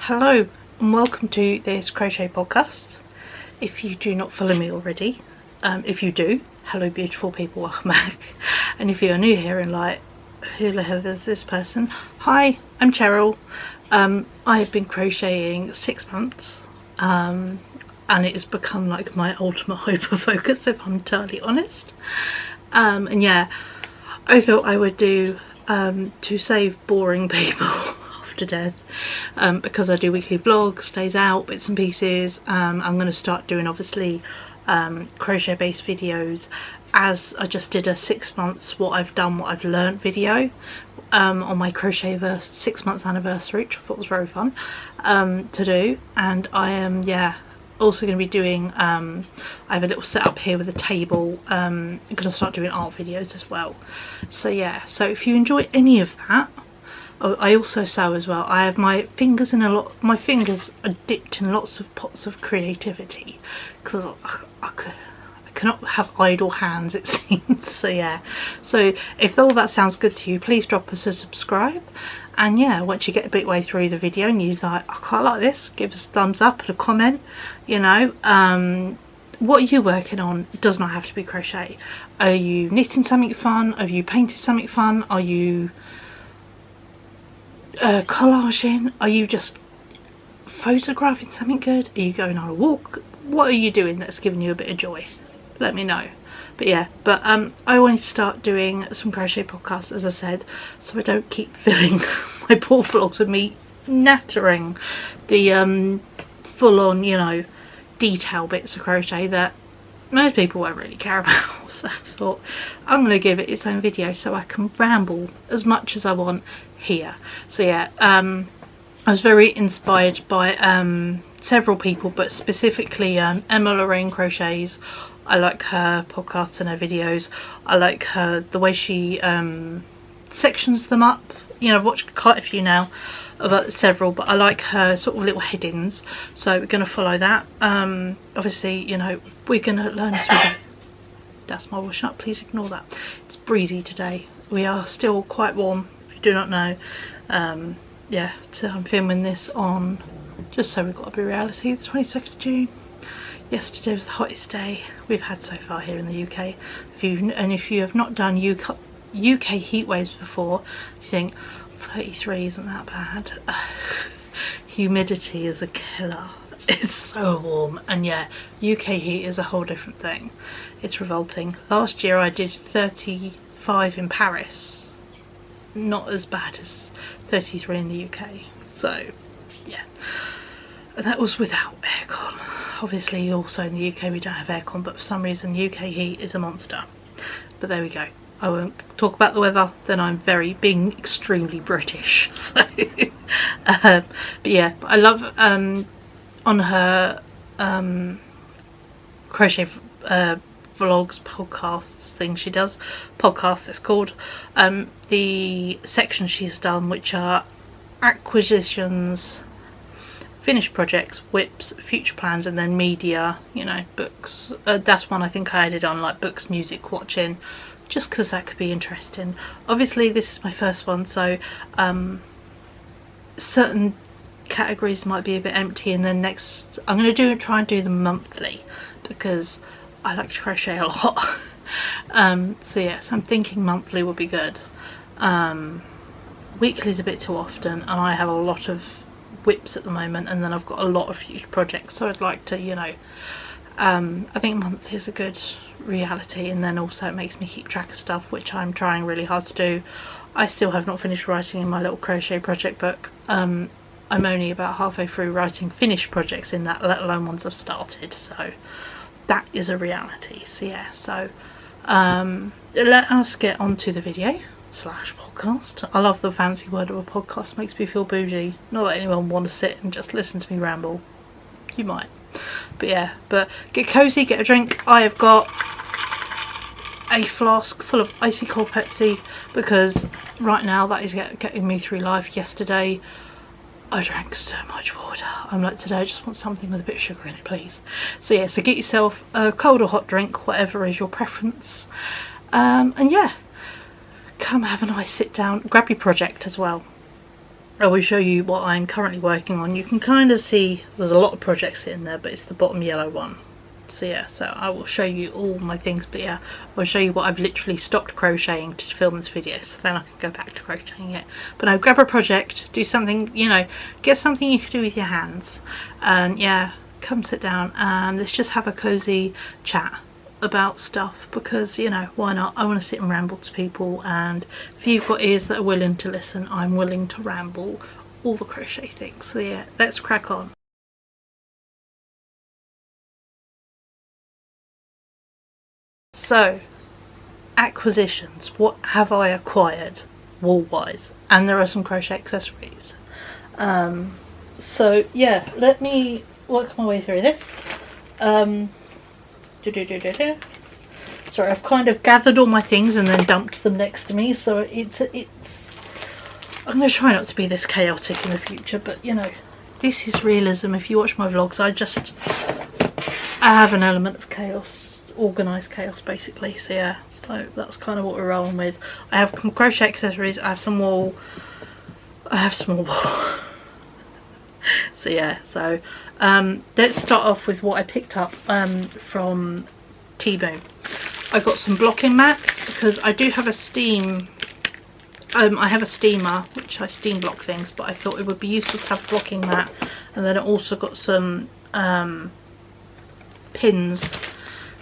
Hello and welcome to this Crochet Podcast. If you do not follow me already, if you do, hello beautiful people, welcome back. And if you are new here and like, who the hell is this person? Hi, I'm Cheryl. I have been crocheting 6 months and it has become like my ultimate hyper focus, if I'm entirely honest. And yeah, I thought I would do to save boring people to death, because I do weekly vlogs, days out, bits and pieces. I'm going to start doing obviously crochet based videos, as I just did a 6 months what I've done, what I've learned video on my crochet 6 months anniversary, which I thought was very fun to do. And I am also going to be doing I have a little setup here with a table. I'm going to start doing art videos as well. So yeah, so if you enjoy any of that. Oh, I also sew as well. I have my fingers are dipped in lots of pots of creativity, because I cannot have idle hands, it seems. So yeah, so if all that sounds good to you, please drop us a subscribe. And yeah, once you get a bit way through the video and you're like, I quite like this, give us a thumbs up and a comment. You know, what are you working on? It does not have to be crochet. Are you knitting something fun? Are you painting something fun? Are you collaging? Are you just photographing something good? Are you going on a walk? What are you doing that's giving you a bit of joy? Let me know. But yeah, I wanted to start doing some crochet podcasts, as I said, so I don't keep filling my poor vlogs with me nattering the full-on, you know, detail bits of crochet that most people won't really care about. So I thought I'm going to give it its own video so I can ramble as much as I want here. So yeah, I was very inspired by several people, but specifically Emma Lorraine Crochets. I like her podcasts and her videos. I like the way she sections them up. You know, I've watched quite a few now, about several, but I like her sort of little headings, so we're going to follow that. Obviously, you know, we're going to learn some. That's my washing up, please ignore that. It's breezy today. We are still quite warm, if you do not know. Yeah, so I'm filming this on, just so we've got to be reality, the 22nd of June. Yesterday was the hottest day we've had so far here in the UK. If you have not done UK heat waves before, you think 33 isn't that bad. Humidity is a killer. It's so warm, and yeah, UK heat is a whole different thing. It's revolting. Last year I did 35 in Paris, not as bad as 33 in the UK. So yeah, and that was without aircon. Obviously also in the UK we don't have aircon, but for some reason UK heat is a monster. But there we go. I won't talk about the weather, then I'm being extremely British. So but yeah, I love on her crochet vlogs, podcasts thing she does, podcast it's called, the sections she's done, which are acquisitions, finished projects, whips, future plans, and then media, you know, books. That's one I think I added on, like books, music, watching, just because that could be interesting. Obviously this is my first one, so certain categories might be a bit empty, and then next I'm going to try and do them monthly, because I like to crochet a lot. So yeah, so I'm thinking monthly would be good. Weekly is a bit too often, and I have a lot of whips at the moment, and then I've got a lot of future projects, so I'd like to, you know, I think monthly is a good reality, and then also it makes me keep track of stuff, which I'm trying really hard to do. I still have not finished writing in my little crochet project book. I'm only about halfway through writing finished projects in that, let alone ones I've started, so that is a reality. So yeah, so let us get on to the video / podcast. I love the fancy word of a podcast, makes me feel bougie. Not that anyone want to sit and just listen to me ramble. You might, but yeah, but get cozy, get a drink. I have got a flask full of icy cold Pepsi, because right now that is getting me through life. Yesterday I drank so much water. I'm like, today I just want something with a bit of sugar in it, please. So yeah, so get yourself a cold or hot drink, whatever is your preference, and yeah, come have a nice sit down, grab your project as well. I will show you what I'm currently working on. You can kind of see there's a lot of projects in there, but it's the bottom yellow one. So yeah, so I will show you all my things, but yeah, I'll show you what I've literally stopped crocheting to film this video, so then I can go back to crocheting it. But no, grab a project, do something, you know, get something you can do with your hands, and yeah, come sit down and let's just have a cozy chat about stuff, because you know, why not? I want to sit and ramble to people, and if you've got ears that are willing to listen, I'm willing to ramble all the crochet things. So yeah, let's crack on. So, acquisitions. What have I acquired wool wise? And there are some crochet accessories. So yeah, let me work my way through this. Sorry, I've kind of gathered all my things and then dumped them next to me, so it's I'm going to try not to be this chaotic in the future, but you know, this is realism. If you watch my vlogs, I have an element of chaos, organised chaos basically, so yeah, so that's kind of what we're rolling with. I have crochet accessories, I have some wool, I have small wool. So yeah, so let's start off with what I picked up from Temu. I got some blocking mats because I do have a steam, I have a steamer which I steam block things, but I thought it would be useful to have a blocking mat. And then I also got some pins.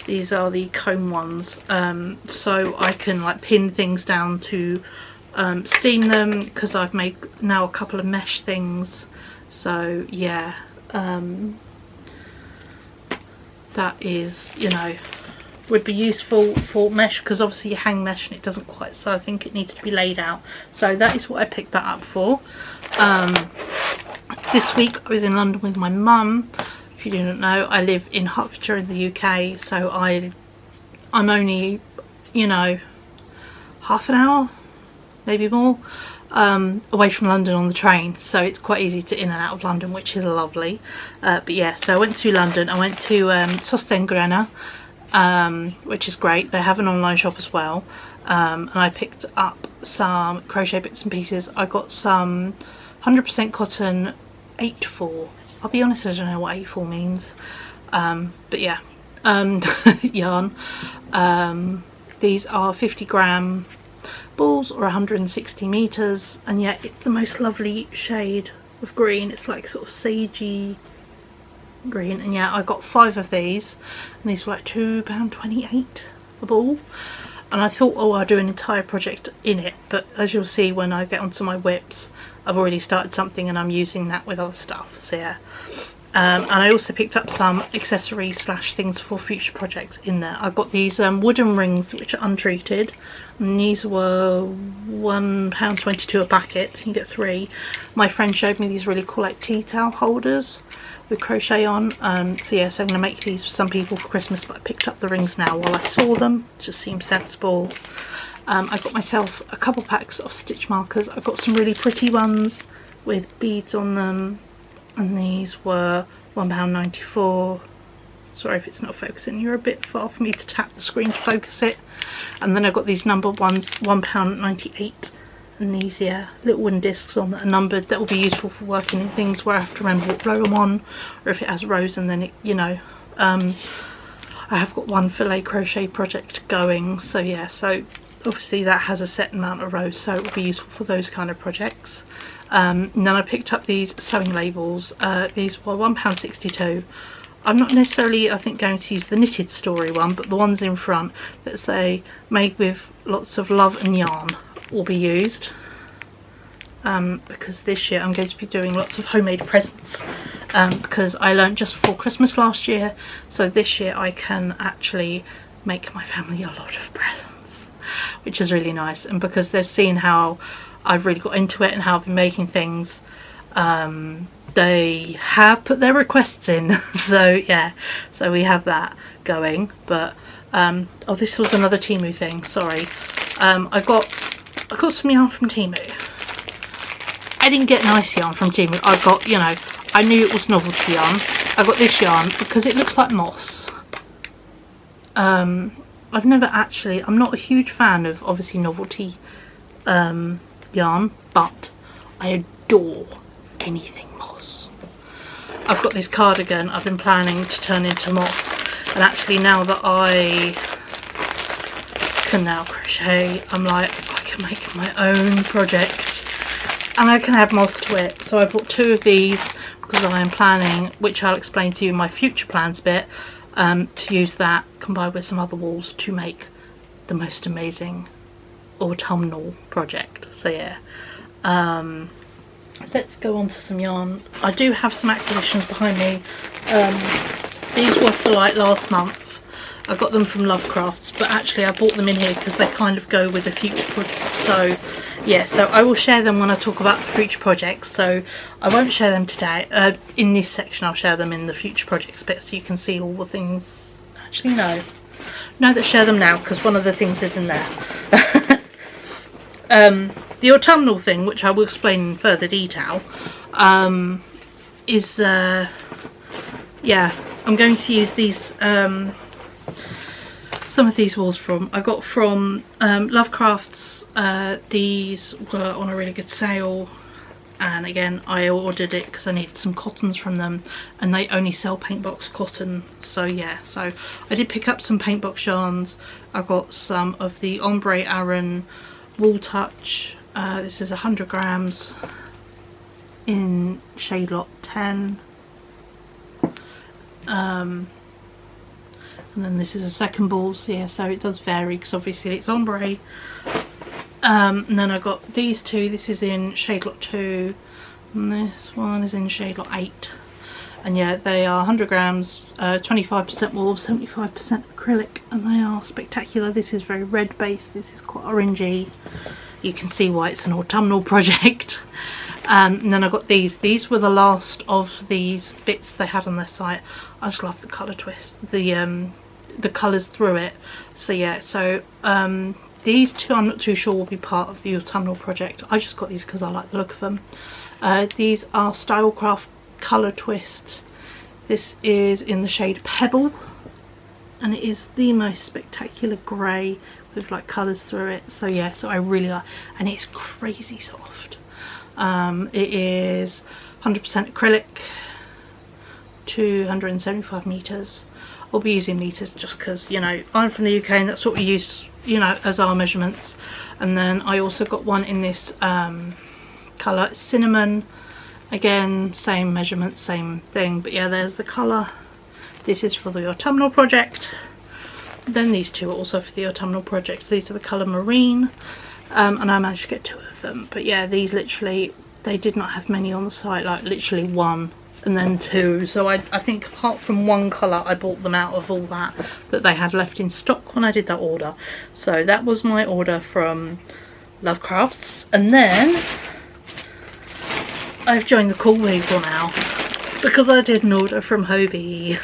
These are the comb ones, so I can like pin things down to steam them, because I've made now a couple of mesh things. So yeah, that is, you know, would be useful for mesh, because obviously you hang mesh and it doesn't quite, so I think it needs to be laid out. So that is what I picked that up for. This week I was in London with my mum. If you didn't know, I live in Hertfordshire in the UK, so I'm only, you know, half an hour, maybe more, away from London on the train, so it's quite easy to in and out of London, which is lovely. But yeah, so I went to London. I went to Sostengrenna, which is great. They have an online shop as well, and I picked up some crochet bits and pieces. I got some 100% cotton 8/4. I'll be honest, I don't know what 8/4 means, but yeah, yarn. These are 50-gram balls, or 160 meters, and yeah, it's the most lovely shade of green. It's like sort of sagey green, and yeah, I got 5 of these, and these were like £2.28 a ball. And I thought, oh, I'll do an entire project in it, but as you'll see when I get onto my whips, I've already started something and I'm using that with other stuff. So yeah, and I also picked up some accessories / things for future projects in there. I've got these wooden rings which are untreated, and these were £1.22 a packet. You can get 3. My friend showed me these really cool like tea towel holders with crochet on, so yeah, so I'm going to make these for some people for Christmas, but I picked up the rings now while I saw them. It just seemed sensible. I got myself a couple packs of stitch markers. I got some really pretty ones with beads on them, and these were £1.94. Sorry if it's not focusing, you're a bit far for me to tap the screen to focus it. And then I got these numbered ones, £1.98, and these, yeah, little wooden discs on that are numbered, that will be useful for working in things where I have to remember what row I'm on, or if it has rows and then it, you know, I have got one filet crochet project going, so yeah, so obviously that has a set amount of rows, so it will be useful for those kind of projects. And then I picked up these sewing labels. These were £1.62. I'm not necessarily, I think, going to use the knitted story one, but the ones in front that say made with lots of love and yarn will be used, because this year I'm going to be doing lots of homemade presents, because I learned just before Christmas last year, so this year I can actually make my family a lot of presents, which is really nice. And because they've seen how I've really got into it and how I've been making things, they have put their requests in. So yeah, so we have that going. But oh, this was another Temu thing, sorry. I got some yarn from Temu. I didn't get nice yarn from Temu. I got, you know, I knew it was novelty yarn. I got this yarn because it looks like moss. I've never actually, I'm not a huge fan of obviously novelty yarn, but I adore anything moss. I've got this cardigan I've been planning to turn into moss, and actually now that I can now crochet, I'm like, I can make my own project and I can add moss to it. So I bought 2 of these because I am planning, which I'll explain to you in my future plans bit, to use that combined with some other wools to make the most amazing autumnal project. So yeah, let's go on to some yarn. I do have some acquisitions behind me. These were for like last month. I got them from Lovecrafts, but actually I bought them in here because they kind of go with the future project. So yeah, so I will share them when I talk about the future projects. So I won't share them today. In this section I'll share them in the future projects bit so you can see all the things. Actually no, let's share them now because one of the things is in there. The autumnal thing, which I will explain in further detail, is yeah, I'm going to use these some of these wools I got from Lovecrafts. These were on a really good sale, and again I ordered it because I needed some cottons from them, and they only sell paint box cotton. So yeah, so I did pick up some paint box yarns. I got some of the Ombre Aran Wool Touch. This is 100 grams in shade lot 10. And then this is a second ball, so yeah, so it does vary because obviously it's ombre. And then I got these 2. This is in shade lot 2 and this one is in shade lot 8. And yeah, they are 100 grams, 25% wool, 75% acrylic, and they are spectacular. This is very red based, this is quite orangey. You can see why it's an autumnal project. And then I got these were the last of these bits they had on their site. I just love the colour twist, the colours through it. So yeah, so these 2 I'm not too sure will be part of the autumnal project. I just got these because I like the look of them. These are Stylecraft Colour Twist. This is in the shade Pebble, and it is the most spectacular grey with like colours through it. So yeah, so I really like, and it's crazy soft. It is 100% acrylic, 275 meters. I'll be using meters just because, you know, I'm from the UK and that's what we use, you know, as our measurements. And then I also got one in this colour, cinnamon. Again, same measurement, same thing, but yeah, there's the colour. This is for the autumnal project. Then these 2 are also for the autumnal project. These are the colour marine, and I managed to get 2 of them. But yeah, these literally, they did not have many on the site, like literally 1 and then 2. So I think apart from 1 colour, I bought them out of all that they had left in stock when I did that order. So that was my order from Lovecrafts. And then I've joined the cool people now because I did an order from Hobie.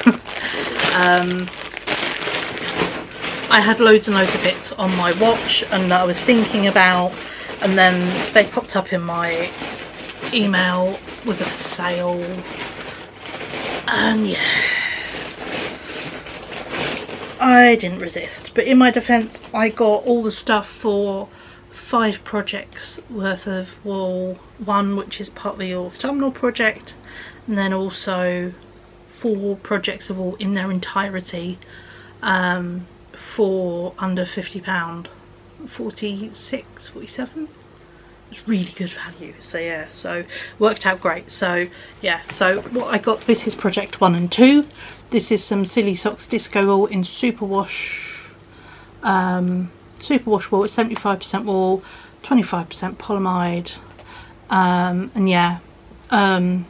I had loads and loads of bits on my watch and that I was thinking about, and then they popped up in my email with a sale, and yeah, I didn't resist. But in my defence, I got all the stuff for 5 projects worth of wool, 1 which is part of the autumnal project, and then also 4 projects of wool in their entirety, for under £50, 46, 47. It's really good value. So yeah, so worked out great. So yeah, so what I got, this is project 1 and 2. This is some Silly Socks Disco wool in superwash wool. It's 75% wool, 25% polyamide, and yeah, and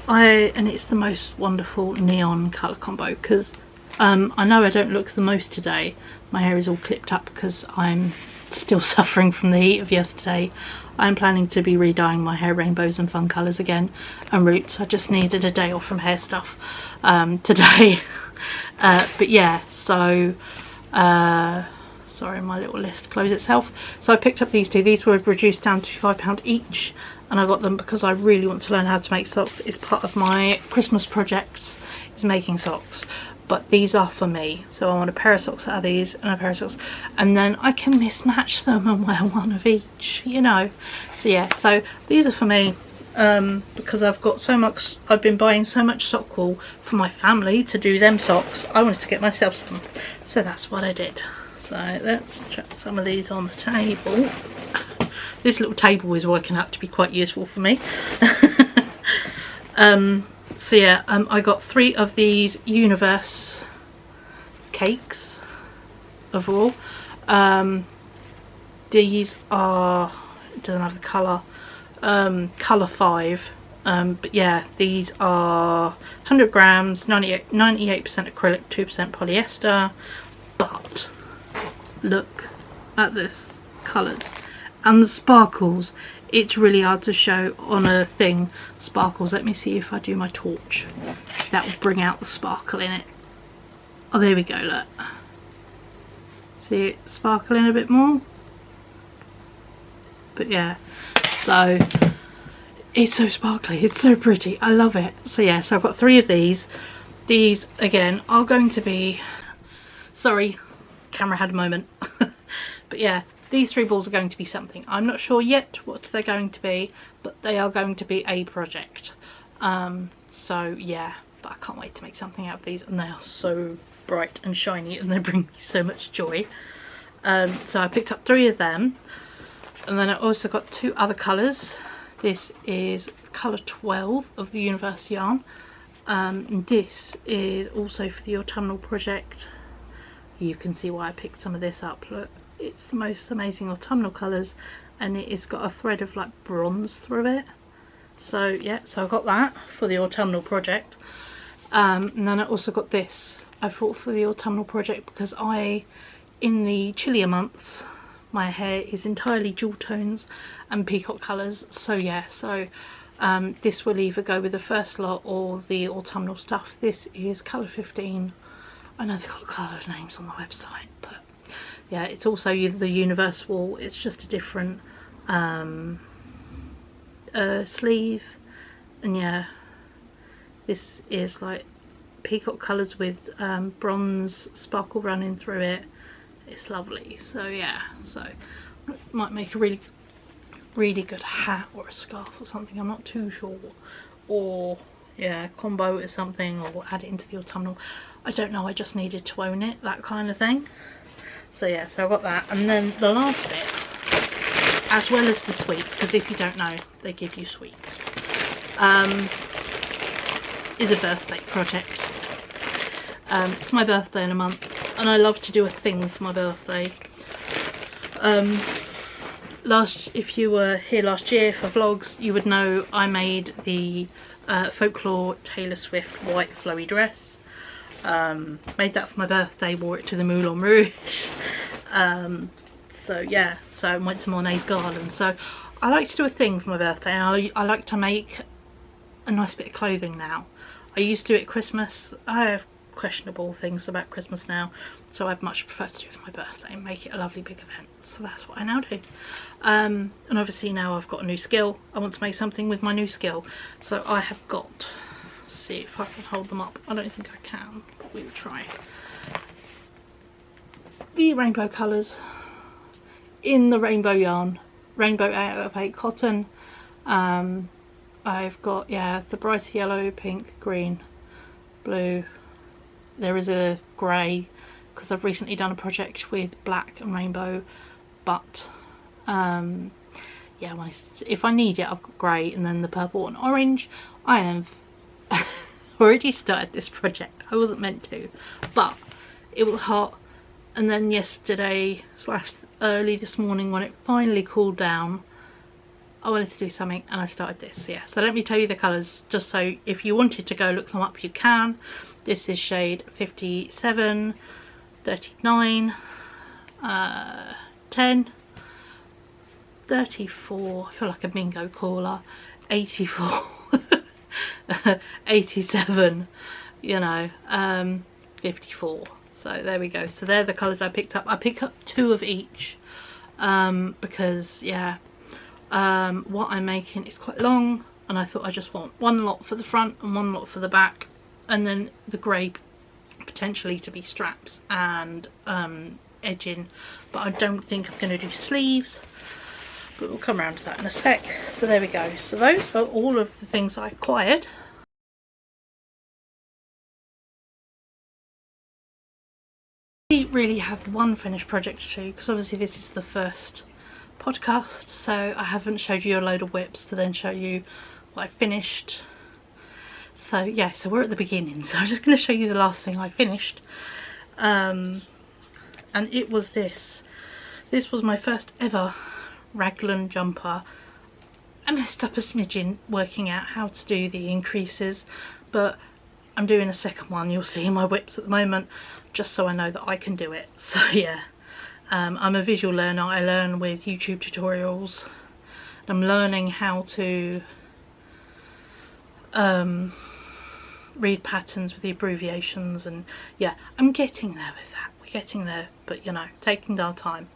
it's the most wonderful neon colour combo because I know I don't look the most today. My hair is all clipped up because I'm still suffering from the heat of yesterday. I'm planning to be re-dyeing my hair rainbows and fun colours again, and roots. I just needed a day off from hair stuff today. But yeah, so sorry, my little list closed itself. So I picked up these 2. These were reduced down to £5 each, and I got them because I really want to learn how to make socks. It's part of my Christmas projects, is making socks. but these are for me. So I want a pair of socks out of these and a pair of socks, and then I can mismatch them and wear one of each, you know. So yeah, so these are for me, because I've got so much, I've been buying so much sock wool for my family to do them socks. I wanted to get myself some, so that's what I did. So let's chuck some of these on the table. This little table is working out to be quite useful for me. So yeah, I got 3 of these Universe cakes overall. These are, it doesn't have the colour, colour 5, but yeah, these are 100 grams, 98% acrylic, 2% polyester, but look at this colours and the sparkles. It's really hard to show on a thing, sparkles. Let me see if I do my torch, that will bring out the sparkle in it. Oh, there we go, look, see it sparkling a bit more. But yeah, so it's so sparkly, it's so pretty, I love it. So yeah, so I've got 3 of these. These again are going to be, sorry, camera had a moment. But yeah, these 3 balls are going to be something. I'm not sure yet what they're going to be, but they are going to be a project. So yeah, but I can't wait to make something out of these, and they are so bright and shiny and they bring me so much joy. So I picked up 3 of them, and then I also got 2 other colours. This is colour 12 of the Universe yarn, and this is also for the autumnal project. You can see why I picked some of this up. Look, it's the most amazing autumnal colours, and it has got a thread of like bronze through it. So yeah, so I got that for the autumnal project. And then I also got this, I thought, for the autumnal project, because in the chillier months, my hair is entirely jewel tones and peacock colours. So yeah, so this will either go with the first lot or the autumnal stuff. This is colour 15. I know they've got colour names on the website, but yeah, it's also the Universe wool. It's just a different sleeve, and yeah, this is like peacock colours with bronze sparkle running through it. It's lovely. So yeah, so might make a really good hat or a scarf or something, I'm not too sure, or yeah, combo or something, or add it into the autumnal. I don't know, I just needed to own it, that kind of thing. So yeah, so I got that. And then the last bits, as well as the sweets, because if you don't know, they give you sweets, is a birthday project. It's my birthday in a month, and I love to do a thing for my birthday. If you were here last year for vlogs, you would know I made the Folklore Taylor Swift white flowy dress. Made that for my birthday, wore it to the Moulin Rouge. So yeah, so I went to Monet's garden. So I like to do a thing for my birthday, and I like to make a nice bit of clothing now. I used to do it at Christmas. I have questionable things about Christmas now, so I'd much prefer to do it for my birthday and make it a lovely big event. So that's what I now do. And obviously now I've got a new skill. I want to make something with my new skill. So I have got, let's see if I can hold them up. I don't think I can, but we will try. The rainbow colours in the rainbow yarn, rainbow 8 out of 8 cotton. I've got, yeah, the bright yellow, pink, green, blue. There is a grey, because I've recently done a project with black and rainbow, but yeah, if I need it, I've got grey, and then the purple and orange. I have already started this project. I wasn't meant to, but it was hot, and then yesterday / early this morning, when it finally cooled down, I wanted to do something, and I started this. Yeah, so let me tell you the colours, just so if you wanted to go look them up, you can. This is shade 57, 39, 10, 34, I feel like a bingo caller, 84, 87, you know, 54. So there we go. So they're the colours I picked up. I picked up 2 of each, because yeah, what I'm making is quite long, and I thought I just want one lot for the front and one lot for the back, and then the grey potentially to be straps and edging, but I don't think I'm going to do sleeves, but we'll come around to that in a sec. So there we go. So those are all of the things I acquired. I really have one finished project to show, because obviously this is the first podcast, so I haven't showed you a load of whips to then show you what I finished. So yeah, so we're at the beginning, so I'm just going to show you the last thing I finished, and it was this was my first ever Raglan jumper. I messed up a smidgen working out how to do the increases, but I'm doing a second one, you'll see in my whips at the moment, just so I know that I can do it. So yeah, I'm a visual learner. I learn with YouTube tutorials. I'm learning how to read patterns with the abbreviations, and yeah, I'm getting there with that. We're getting there, but you know, taking our time.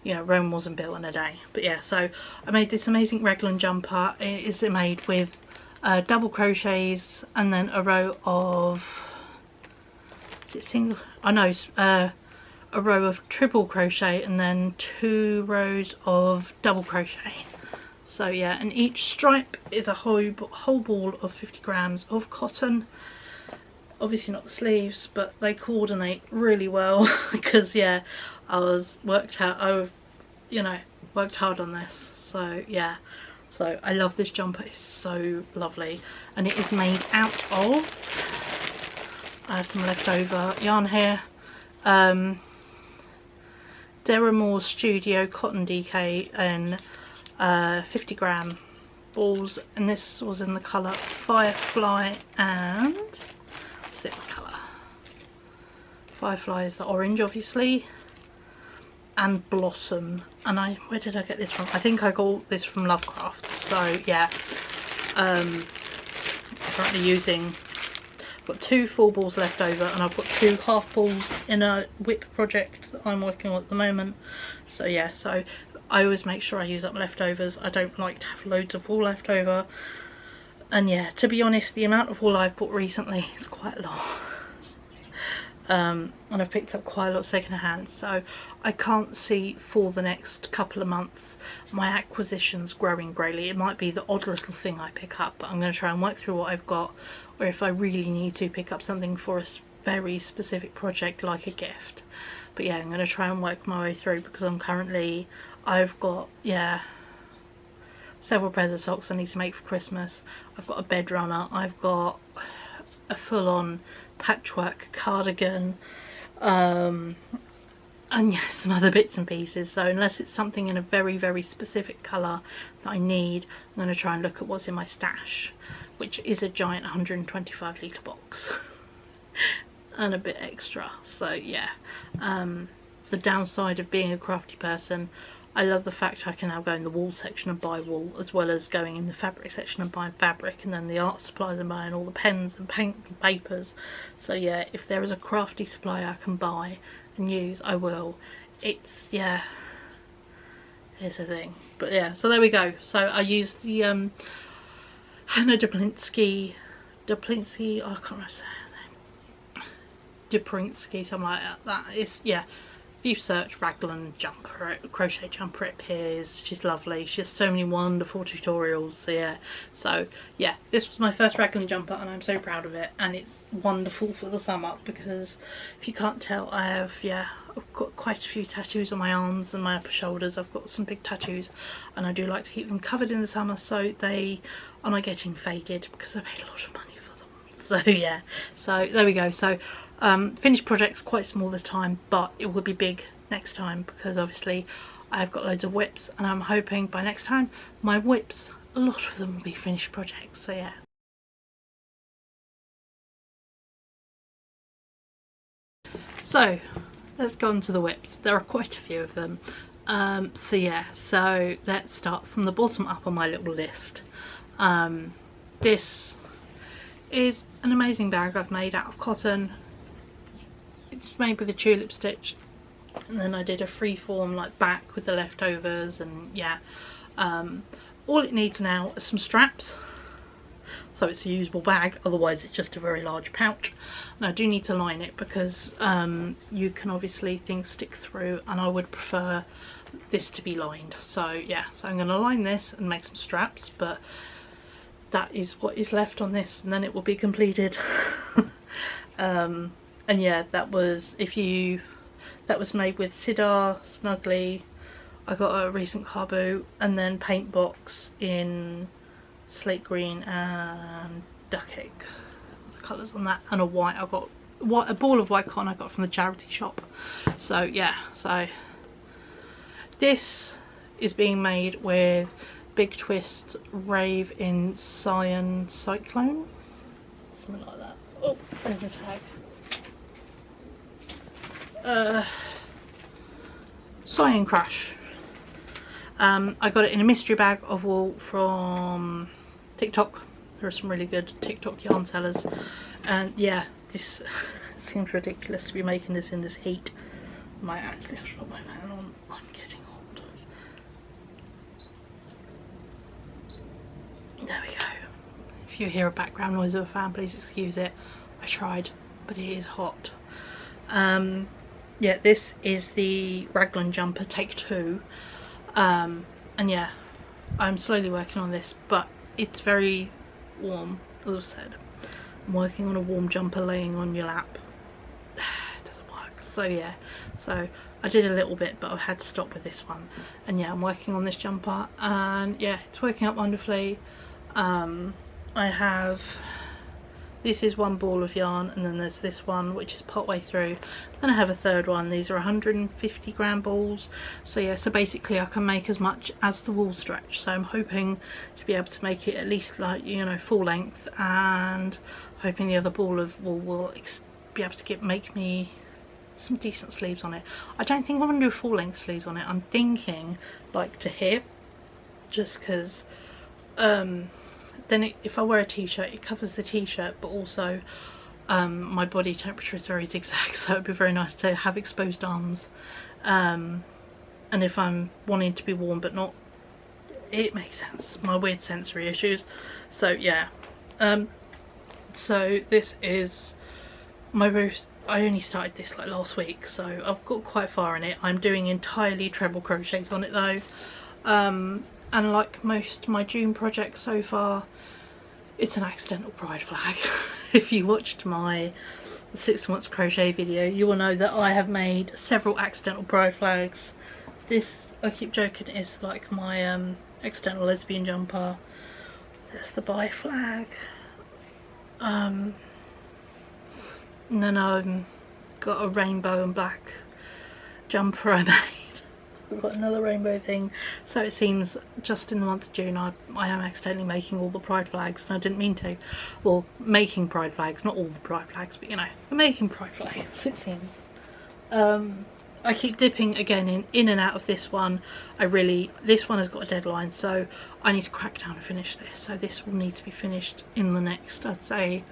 You know, Rome wasn't built in a day. But yeah, so I made this amazing Raglan jumper. It is made with double crochets and then a row of, is it single? I know, a row of triple crochet and then 2 rows of double crochet. So yeah, and each stripe is a whole ball of 50 grams of cotton. Obviously not the sleeves, but they coordinate really well because yeah, I worked hard on this. So yeah, so I love this jumper. It's so lovely, and it is made out of, I have some leftover yarn here, Deramore Studio cotton DK and 50 gram balls, and this was in the colour Firefly and, what's it colour? Firefly is the orange obviously, and Blossom. And where did I get this from? I think I got this from Lovecraft. So yeah, I'm currently using, I've got 2 full balls left over, and I've got 2 half balls in a whip project that I'm working on at the moment. So yeah, so I always make sure I use up leftovers. I don't like to have loads of wool left over. And yeah, to be honest, the amount of wool I've bought recently is quite a lot. And I've picked up quite a lot second hand, so I can't see for the next couple of months my acquisitions growing greatly. It might be the odd little thing I pick up, but I'm going to try and work through what I've got, or if I really need to pick up something for a very specific project like a gift. But yeah, I'm going to try and work my way through, because I've got, yeah, several pairs of socks I need to make for Christmas. I've got a bed runner, I've got a full-on patchwork cardigan, and yeah, some other bits and pieces. So unless it's something in a very, very specific colour that I need, I'm going to try and look at what's in my stash, which is a giant 125 litre box and a bit extra. So yeah, the downside of being a crafty person, I love the fact I can now go in the wool section and buy wool, as well as going in the fabric section and buying fabric, and then the art supplies and buying all the pens and paint and papers. So yeah, if there is a crafty supply I can buy and use, I will. It's, yeah, it's a thing. But yeah, so there we go. So I used the Hannah Duplinsky, I can't remember say her name, Duprinsky, something like that. That is, yeah. If you search Raglan jumper, crochet jumper, it appears. She's lovely. She has so many wonderful tutorials. So yeah, this was my first Raglan jumper, and I'm so proud of it. And it's wonderful for the summer, because if you can't tell, I've got quite a few tattoos on my arms and my upper shoulders. I've got some big tattoos, and I do like to keep them covered in the summer so they are not getting faded, because I paid a lot of money for them. So yeah, so there we go. So finished project's quite small this time, but it will be big next time, because obviously I've got loads of whips, and I'm hoping by next time my whips, a lot of them will be finished projects. So yeah. So let's go on to the whips. There are quite a few of them. So yeah, so let's start from the bottom up on my little list. This is an amazing bag I've made out of cotton. It's made with a tulip stitch, and then I did a freeform like back with the leftovers, and yeah, all it needs now are some straps. so it's a usable bag, otherwise it's just a very large pouch. And I do need to line it because you can obviously things stick through, and I would prefer this to be lined. So yeah, so I'm going to line this and make some straps, but that is what is left on this, and then it will be completed. And yeah, that was made with Sidar, Snuggly. I got a recent car boot, and then paint box in slate green and duck egg, the colours on that, and a white. I got a ball of white cotton I got from the charity shop. So yeah, so this is being made with Big Twist Rave in Cyan Cyclone, something like that. Oh, there's a tag. Cyan Crash. I got it in a mystery bag of wool from TikTok. There are some really good TikTok yarn sellers, and yeah, this seems ridiculous to be making this in this heat. I might actually have to put my fan on. I'm getting hot. There we go. If you hear a background noise of a fan, please excuse it. I tried, but it is hot. Yeah, this is the Raglan jumper, take 2. And yeah, I'm slowly working on this, but it's very warm, as I've said. I'm working on a warm jumper laying on your lap. It doesn't work. So yeah, so I did a little bit, but I had to stop with this one. And yeah, I'm working on this jumper, and yeah, it's working out wonderfully. This is one ball of yarn, and then there's this one which is part way through. Then I have a third one. These are 150 gram balls. So yeah, so basically I can make as much as the wool stretch. So I'm hoping to be able to make it at least, like, you know, full length, and hoping the other ball of wool will be able to make me some decent sleeves on it. I don't think I'm going to do full length sleeves on it. I'm thinking like to here, just because then if I wear a t-shirt, it covers the t-shirt, but also my body temperature is very zigzag, so it'd be very nice to have exposed arms. And if I'm wanting to be warm but not, it makes sense. My weird sensory issues. So yeah, so this is my roast. I only started this like last week, so I've got quite far in it. I'm doing entirely treble crochets on it though. And like most of my June projects so far, it's an accidental pride flag. If you watched my 6 months crochet video, you will know that I have made several accidental pride flags. This, I keep joking, is like my accidental lesbian jumper. There's the bi flag. And then I've got a rainbow and black jumper I made. We've got another rainbow thing. So it seems just in the month of June I am accidentally making all the pride flags, and I didn't mean to. Well, making pride flags, not all the pride flags, but you know, I'm making pride flags, it seems. I keep dipping again in and out of this one. This one has got a deadline, so I need to crack down and finish this. So this will need to be finished in the next, I'd say,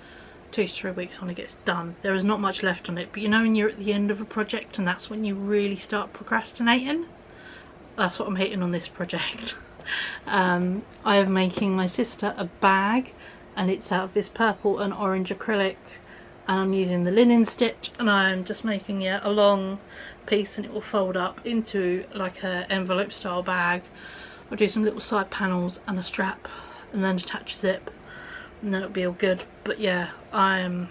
2 to 3 weeks when it gets done. There is not much left on it, but you know when you're at the end of a project and that's when you really start procrastinating? That's what I'm hating on this project. I am making my sister a bag, and it's out of this purple and orange acrylic, and I'm using the linen stitch, and I'm just making it a long piece, and it will fold up into like a envelope style bag. I'll do some little side panels and a strap, and then attach a zip, and then it'll be all good. But yeah, I'm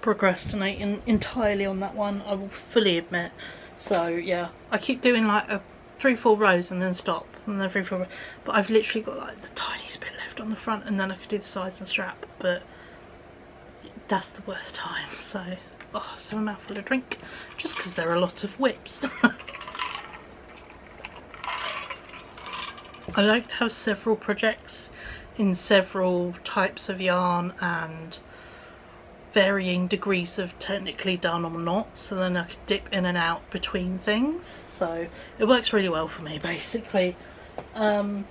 procrastinating entirely on that one, I will fully admit. So yeah, I keep doing like a 3-4 rows and then stop, and then 3-4 rows, but I've literally got like the tiniest bit left on the front, and then I could do the sides and strap, but that's the worst time. So so a mouthful of drink, just because there are a lot of whips. I like to have several projects in several types of yarn and varying degrees of technically done or not, so then I could dip in and out between things. So it works really well for me, basically. So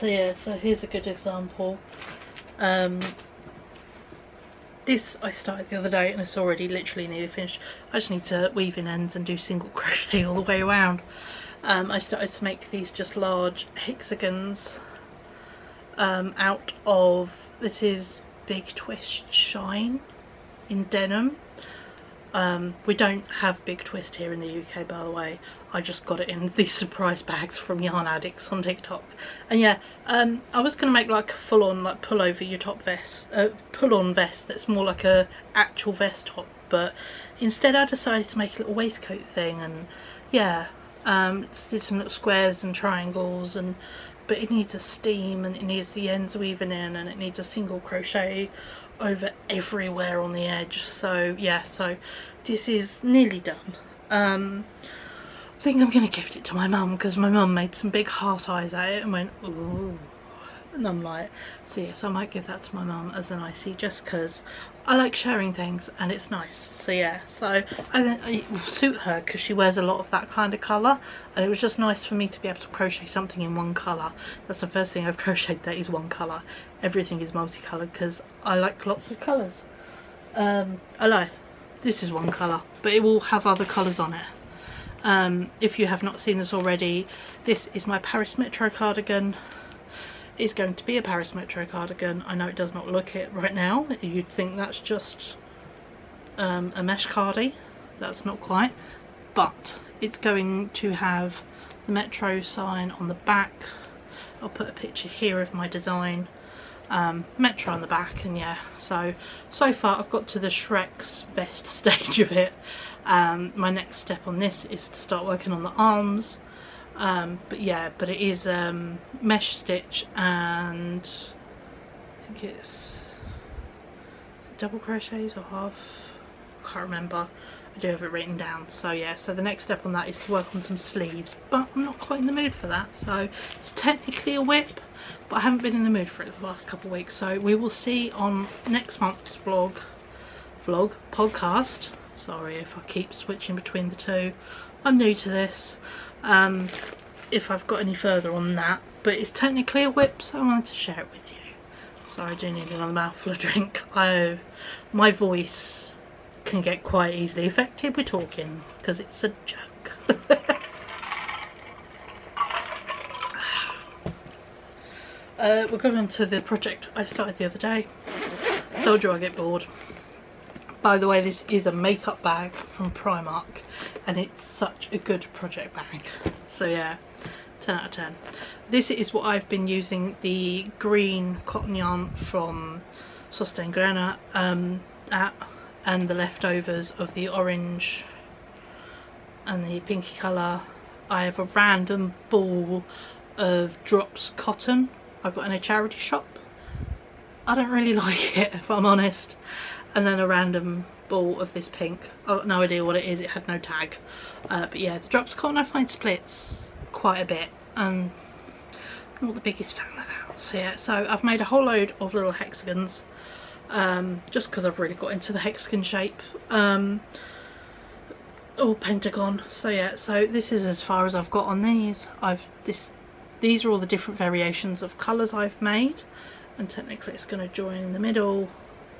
yeah, so here's a good example. This I started the other day and it's already literally nearly finished. I just need to weave in ends and do single crochet all the way around. I started to make these just large hexagons out of, this is Big Twist Shine in denim. We don't have Big Twist here in the UK, by the way. I just got it in these surprise bags from Yarn Addicts on TikTok. And yeah, I was going to make like a full-on like pull over your top vest, pull-on vest that's more like a actual vest top, but instead I decided to make a little waistcoat thing. And yeah, just did some little squares and triangles, and but it needs a steam, and it needs the ends weaving in, and it needs a single crochet over everywhere on the edge. So yeah, so this is nearly done. I think I'm going to gift it to my mum, because my mum made some big heart eyes at it and went, ooh. And I'm like, so yes, I might give that to my mum as an icy, just because I like sharing things and it's nice. So yeah, so I think it will suit her because she wears a lot of that kind of colour, and it was just nice for me to be able to crochet something in one colour. That's the first thing I've crocheted that is one colour. Everything is multicoloured because I like lots of colours. I lie, this is one colour, but it will have other colours on it. If you have not seen this already, this is my Paris Metro cardigan. It's going to be a Paris Metro cardigan. I know it does not look it right now. You'd think that's just a mesh cardie. That's not quite, but it's going to have the Metro sign on the back. I'll put a picture here of my design. Metro on the back, and yeah, so far I've got to the Shrek's vest stage of it. My next step on this is to start working on the arms, but yeah, but it is mesh stitch, and I think it's double crochets or half, I can't remember. I do have it written down. So yeah, so the next step on that is to work on some sleeves, but I'm not quite in the mood for that. So it's technically a whip, but I haven't been in the mood for it the last couple of weeks. So we will see on next month's podcast. Sorry if I keep switching between the two. I'm new to this. If I've got any further on that, but it's technically a whip, so I wanted to share it with you. So I do need another mouthful of drink. My voice can get quite easily affected with talking because it's a joke. We're going on to the project I started the other day. Told you I get bored. By the way, this is a makeup bag from Primark, and it's such a good project bag. So yeah, 10 out of 10. This is what I've been using the green cotton yarn from Sustain Grana at, and the leftovers of the orange and the pinky colour. I have a random ball of Drops cotton I got in a charity shop. I don't really like it, if I'm honest. And then a random ball of this pink. I've got no idea what it is, it had no tag. But yeah, the Drops cotton I find splits quite a bit, and I'm not the biggest fan of that. So yeah, so I've made a whole load of little hexagons, just because I've really got into the hexagon shape, or pentagon. So yeah, so this is as far as I've got on these. These are all the different variations of colours I've made, and technically it's going to join in the middle,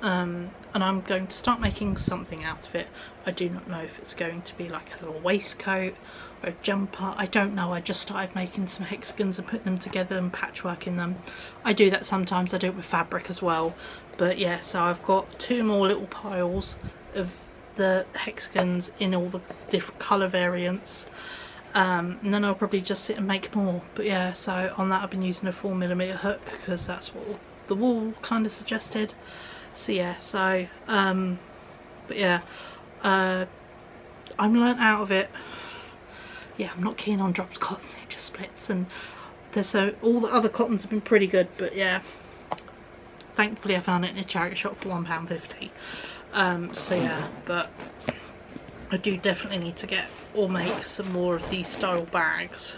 and I'm going to start making something out of it. I do not know if it's going to be like a little waistcoat or a jumper, I don't know. I just started making some hexagons and putting them together and patchworking them. I do that sometimes, I do it with fabric as well. But yeah, so I've got 2 more little piles of the hexagons in all the different colour variants, and then I'll probably just sit and make more. But yeah, so on that I've been using a 4mm hook because that's what the wall kind of suggested. So yeah, so but yeah, I'm learnt out of it. Yeah, I'm not keen on Drops cotton, it just splits, and all the other cottons have been pretty good, but yeah, thankfully I found it in a charity shop for £1.50. So yeah, but I do definitely need to get or make some more of these style bags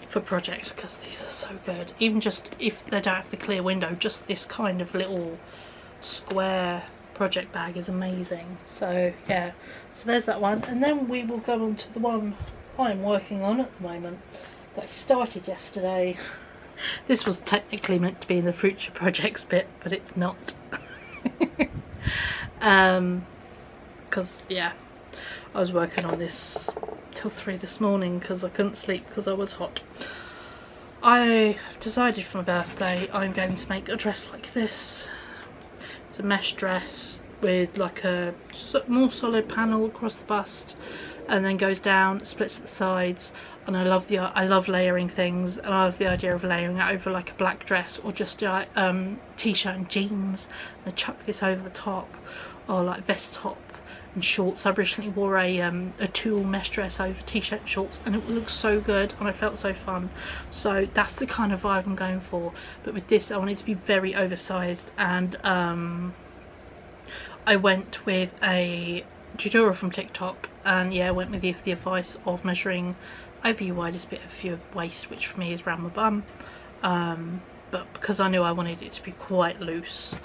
for projects, because these are so good. Even just if they don't have the clear window, just this kind of little square project bag is amazing. So yeah, so there's that one, and then we will go on to the one I'm working on at the moment that I started yesterday. This was technically meant to be in the future projects bit, but it's not. Because yeah, I was working on this till 3 this morning because I couldn't sleep because I was hot. I decided for my birthday I'm going to make a dress like this. It's a mesh dress with like a more solid panel across the bust, and then goes down, splits at the sides. And I love layering things, and I love the idea of layering it over like a black dress or just like t-shirt and jeans, and chuck this over the top, or like vest top and shorts. I recently wore a tulle mesh dress over t-shirt and shorts, and it looked so good and I felt so fun. So that's the kind of vibe I'm going for. But with this, I want it to be very oversized, and I went with a tutorial from TikTok, and yeah, went with the advice of measuring over your widest bit of your waist, which for me is around my bum, but because I knew I wanted it to be quite loose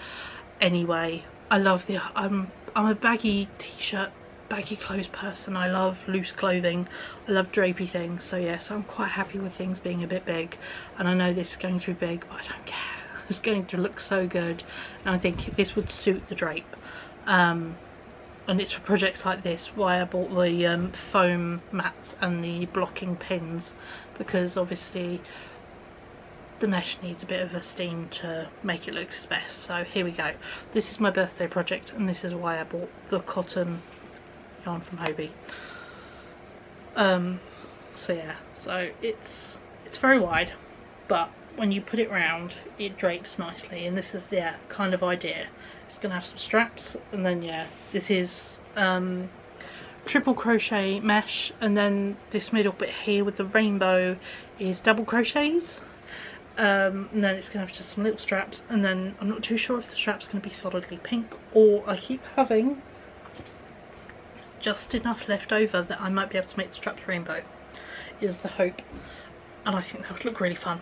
anyway. I love I'm a baggy t-shirt, baggy clothes person. I love loose clothing, I love drapey things, so yeah, so I'm quite happy with things being a bit big. And I know this is going to be big, but I don't care. It's going to look so good, and I think this would suit the drape. And it's for projects like this why I bought the foam mats and the blocking pins, because obviously the mesh needs a bit of a steam to make it look its best. So here we go. This is my birthday project, and this is why I bought the cotton yarn from Hobie. So yeah, so it's very wide, but when you put it round it drapes nicely, and this is the kind of idea. It's gonna have some straps, and then yeah, this is triple crochet mesh, and then this middle bit here with the rainbow is double crochets, and then it's gonna have just some little straps, and then I'm not too sure if the strap's gonna be solidly pink, or I keep having just enough left over that I might be able to make the straps rainbow, is the hope. And I think that would look really fun.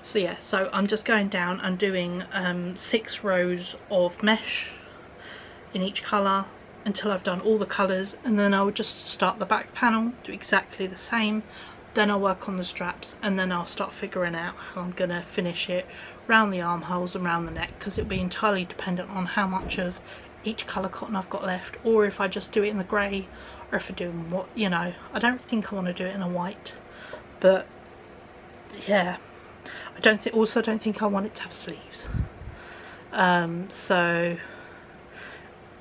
So yeah, so I'm just going down and doing 6 rows of mesh in each colour until I've done all the colours, and then I will just start the back panel, do exactly the same, then I'll work on the straps, and then I'll start figuring out how I'm going to finish it round the armholes and round the neck, because it'll be entirely dependent on how much of each colour cotton I've got left, or if I just do it in the grey, or if I do what, you know, I don't think I want to do it in a white, but yeah, I don't think I want it to have sleeves, so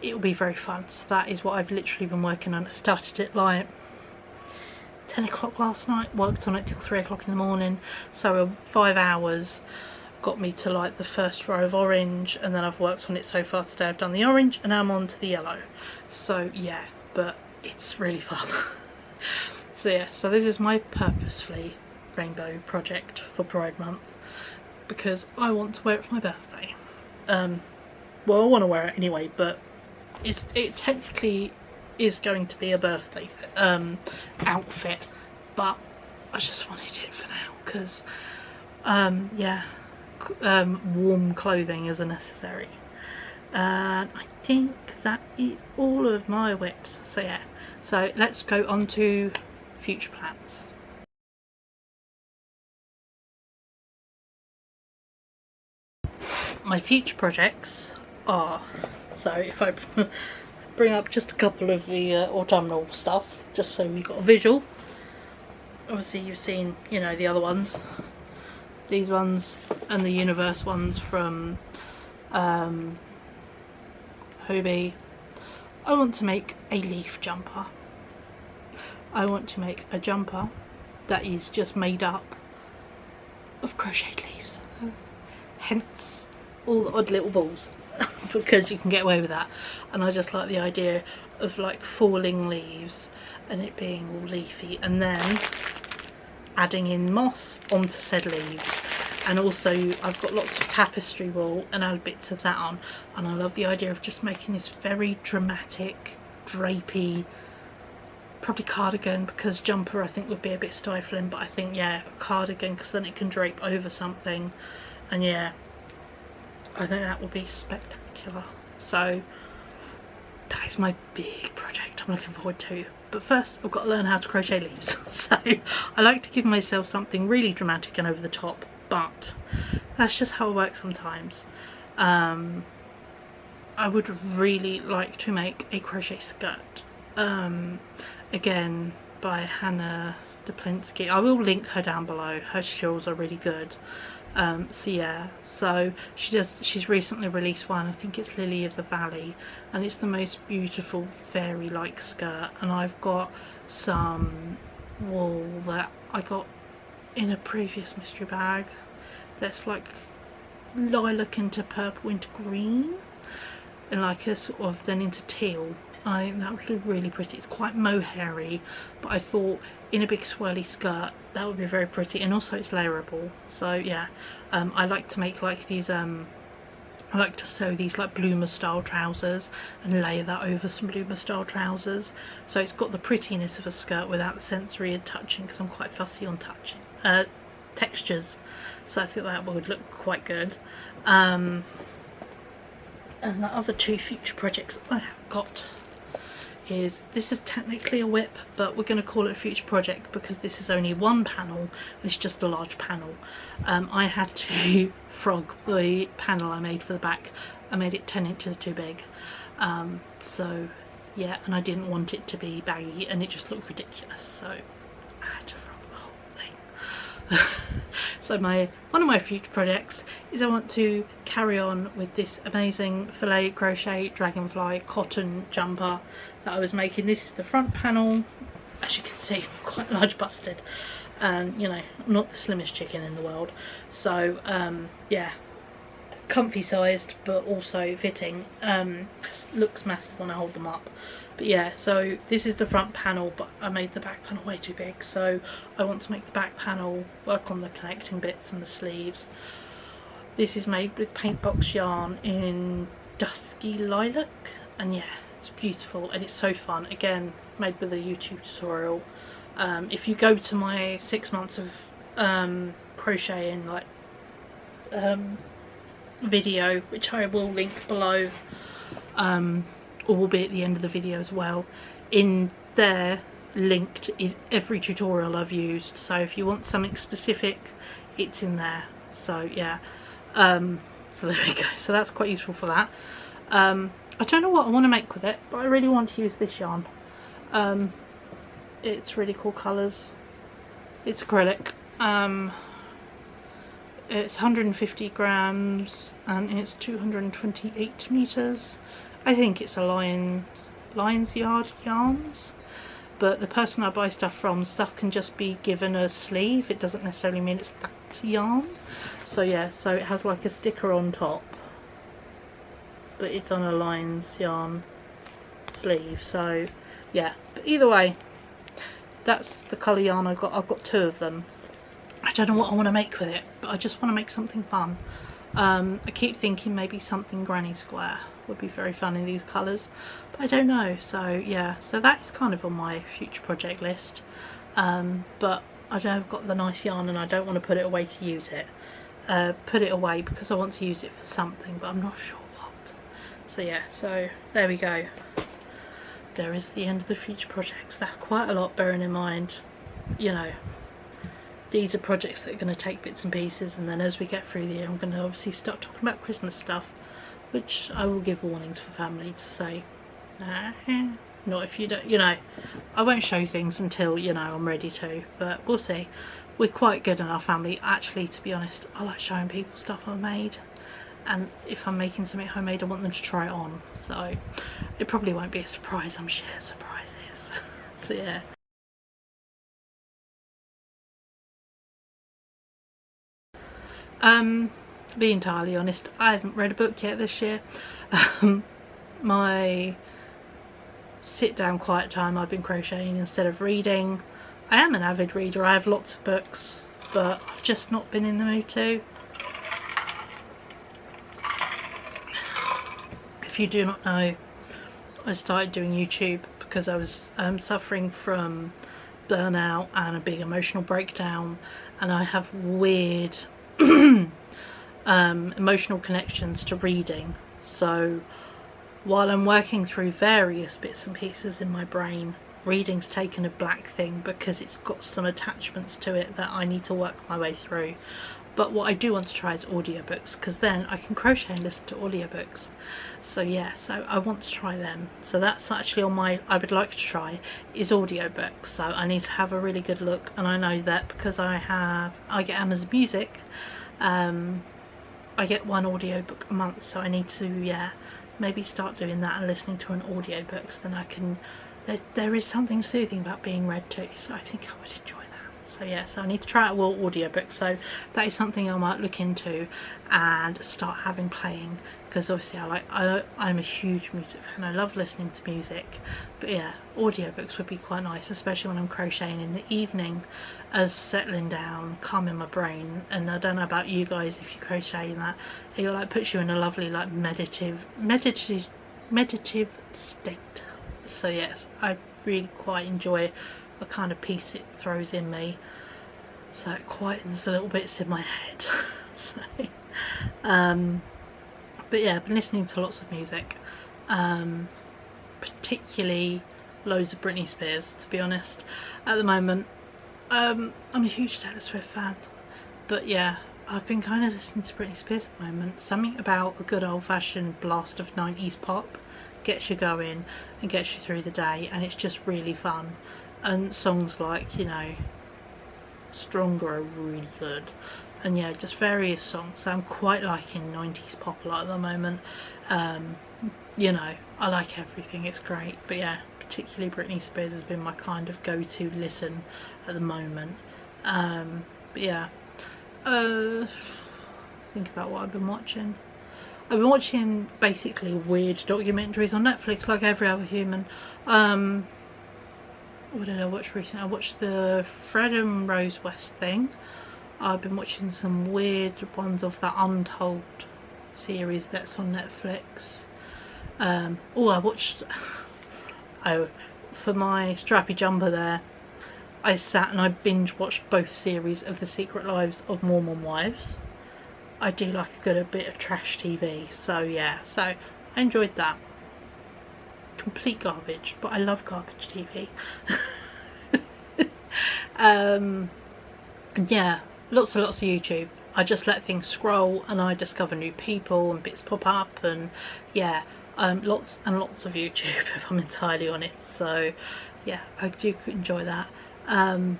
it will be very fun. So that is what I've literally been working on. I started it like 10 o'clock last night, worked on it till 3 o'clock in the morning, so 5 hours got me to like the first row of orange, and then I've worked on it so far today. I've done the orange and now I'm on to the yellow, so yeah, but it's really fun. So yeah, so this is my purposefully rainbow project for Pride Month, because I want to wear it for my birthday. Well, I want to wear it anyway, but it technically is going to be a birthday outfit, but I just wanted it for now because yeah, warm clothing is a necessary. I think that is all of my whips. So yeah, so let's go on to future plans. My future projects are, so if I bring up just a couple of the autumnal stuff, just so we've got a visual. Obviously you've seen, you know, the other ones, these ones and the universe ones from Hobie. I want to make a leaf jumper. I want to make a jumper that is just made up of crocheted leaves, hence all the odd little balls, because you can get away with that. And I just like the idea of like falling leaves and it being all leafy, and then adding in moss onto said leaves. And also I've got lots of tapestry wool and add bits of that on, and I love the idea of just making this very dramatic, drapey, probably cardigan, because jumper I think would be a bit stifling, but I think yeah, a cardigan, because then it can drape over something, and yeah, I think that would be spectacular. So that is my big project I'm looking forward to. But first I've got to learn how to crochet leaves. So I like to give myself something really dramatic and over the top, but that's just how it works sometimes. I would really like to make a crochet skirt, again by Hannah Duplinsky. I will link her down below. Her tutorials are really good. So yeah, so she's recently released one, I think it's Lily of the Valley, and it's the most beautiful fairy like skirt. And I've got some wool that I got in a previous mystery bag that's like lilac into purple into green, and like a sort of then into teal. I think that would look really pretty. It's quite mohairy, but I thought in a big swirly skirt that would be very pretty, and also it's layerable. So yeah, I like to make like these I like to sew these like bloomer style trousers and layer that over some bloomer style trousers, so it's got the prettiness of a skirt without the sensory of touching, because I'm quite fussy on touching textures, so I think that would look quite good. And the other two future projects I have got is, this is technically a whip, but we're going to call it a future project because this is only one panel and it's just a large panel. I had to frog the panel I made for the back. I made it 10 inches too big, so yeah, and I didn't want it to be baggy and it just looked ridiculous, so I had to frog the whole thing. So one of my future projects is I want to carry on with this amazing filet crochet dragonfly cotton jumper that I was making. This is the front panel. As you can see, I'm quite large busted, and you know, I'm not the slimmest chicken in the world, so yeah, comfy sized but also fitting. Looks massive when I hold them up. But yeah, so this is the front panel, but I made the back panel way too big, so I want to make the back panel, work on the connecting bits and the sleeves. This is made with paintbox yarn in dusky lilac, and yeah, it's beautiful and it's so fun. Again, made with a YouTube tutorial. If you go to my 6 months of crocheting like video, which I will link below, or will be at the end of the video as well, in there linked is every tutorial I've used, so if you want something specific it's in there. So yeah, so there we go, so that's quite useful for that. I don't know what I want to make with it, but I really want to use this yarn. It's really cool colours. It's acrylic. It's 150 grams and it's 228 meters. I think it's a Lion's Yard yarns, but the person I buy stuff from, stuff can just be given a sleeve. It doesn't necessarily mean it's that yarn. So yeah, so it has like a sticker on top, but it's on a Lion's yarn sleeve. So yeah, but either way, that's the colour yarn I've got. I've got 2 of them. I don't know what I want to make with it, but I just want to make something fun. I keep thinking maybe something granny square would be very fun in these colours, but I don't know. So yeah, so that is kind of on my future project list, but I've got the nice yarn and I don't want to put it away to use it. Put it away because I want to use it for something, but I'm not sure what. So yeah, so there we go. There is the end of the future projects. That's quite a lot, bearing in mind, you know, these are projects that are going to take bits and pieces, and then as we get through the year I'm going to obviously start talking about Christmas stuff, which I will give warnings for family to say, nah, not if you don't, you know, I won't show things until, you know, I'm ready to, but we'll see. We're quite good in our family, actually, to be honest. I like showing people stuff I've made, and if I'm making something homemade I want them to try it on, so it probably won't be a surprise, I'm sure surprises. So yeah. To be entirely honest, I haven't read a book yet this year. My sit down quiet time I've been crocheting instead of reading. I am an avid reader, I have lots of books, but I've just not been in the mood to. If you do not know, I started doing YouTube because I was suffering from burnout and a big emotional breakdown, and I have weird emotional connections to reading. So while I'm working through various bits and pieces in my brain, reading's taken a black thing because it's got some attachments to it that I need to work my way through. But what I do want to try is audiobooks, because then I can crochet and listen to audiobooks. So yeah, so I want to try them. So that's actually on my, I would like to try, is audiobooks. So I need to have a really good look, and I know that because I get Amazon Music, I get one audiobook a month, so I need to, yeah, maybe start doing that and listening to an audiobook, so then I can, there is something soothing about being read to, so I think I would enjoy that. So yeah, so I need to try out more audiobooks, so that is something I might look into and start having playing, because obviously I'm a huge music fan. I love listening to music, but yeah, audiobooks would be quite nice, especially when I'm crocheting in the evening, as settling down, calming my brain. And I don't know about you guys, if you crochet that, it like puts you in a lovely like meditative state. So yes, I really quite enjoy the kind of peace it throws in me, so it quietens the little bits in my head. So but yeah, I've been listening to lots of music, particularly loads of Britney Spears, to be honest, at the moment. I'm a huge Taylor Swift fan, but yeah, I've been kind of listening to Britney Spears at the moment. Something about a good old-fashioned blast of 90s pop gets you going and gets you through the day, and it's just really fun. And songs like, you know, Stronger are really good, and yeah, just various songs. So I'm quite liking 90s pop a lot at the moment. You know, I like everything, it's great, but yeah, particularly Britney Spears has been my kind of go-to listen at the moment. But yeah, think about what I've been watching. I've been watching basically weird documentaries on Netflix like every other human. What did I watch recently? I watched the Fred and Rose West thing. I've been watching some weird ones of that Untold series that's on Netflix. Oh, I watched, for my strappy jumper there, I sat and I binge watched both series of The Secret Lives of Mormon Wives. I do like a bit of trash TV, so yeah, so I enjoyed that. Complete garbage, but I love garbage TV. And yeah, lots and lots of YouTube. I just let things scroll and I discover new people and bits pop up, and yeah, lots and lots of YouTube, if I'm entirely honest. So yeah, I do enjoy that. And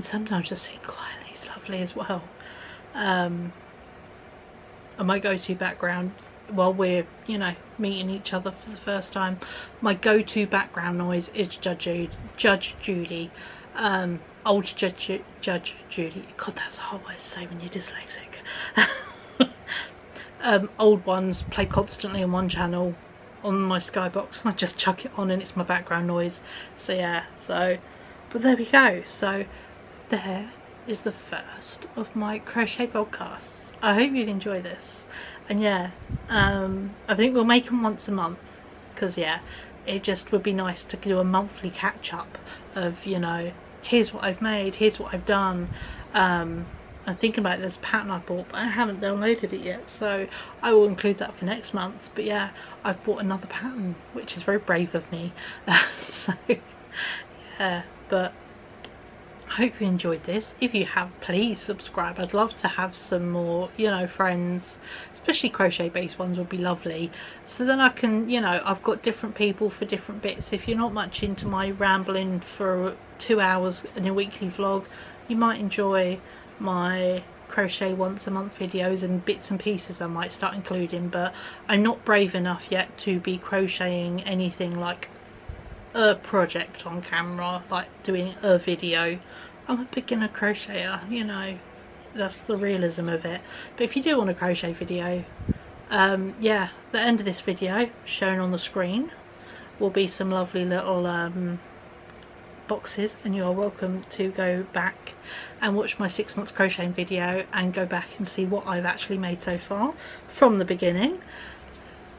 sometimes just sitting quietly is lovely as well. And my go-to background while we're, you know, meeting each other for the first time, my go-to background noise is Judge Judy. Old Judge Judy. God, that's a hard word to say when you're dyslexic. Old ones play constantly on one channel on my Skybox, and I just chuck it on and it's my background noise. So yeah, so, but there we go. So there is the first of my crochet podcasts. I hope you'd enjoy this. And yeah, I think we'll make them once a month, because yeah, it just would be nice to do a monthly catch up of, you know, here's what I've made, here's what I've done. I'm thinking about this pattern I bought, but I haven't downloaded it yet, so I will include that for next month. But yeah, I've bought another pattern, which is very brave of me. So yeah, but I hope you enjoyed this. If you have, please subscribe. I'd love to have some more, you know, friends, especially crochet based ones would be lovely, so then I can, you know, I've got different people for different bits. If you're not much into my rambling for 2 hours in a weekly vlog, you might enjoy my crochet once a month videos and bits and pieces I might start including. But I'm not brave enough yet to be crocheting anything like a project on camera, like doing a video. I'm a beginner crocheter, you know, that's the realism of it. But if you do want a crochet video, yeah, the end of this video shown on the screen will be some lovely little boxes, and you are welcome to go back and watch my 6 months crocheting video and go back and see what I've actually made so far from the beginning.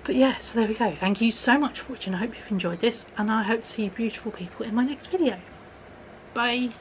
But yeah, so there we go. Thank you so much for watching. I hope you've enjoyed this, and I hope to see you beautiful people in my next video. Bye.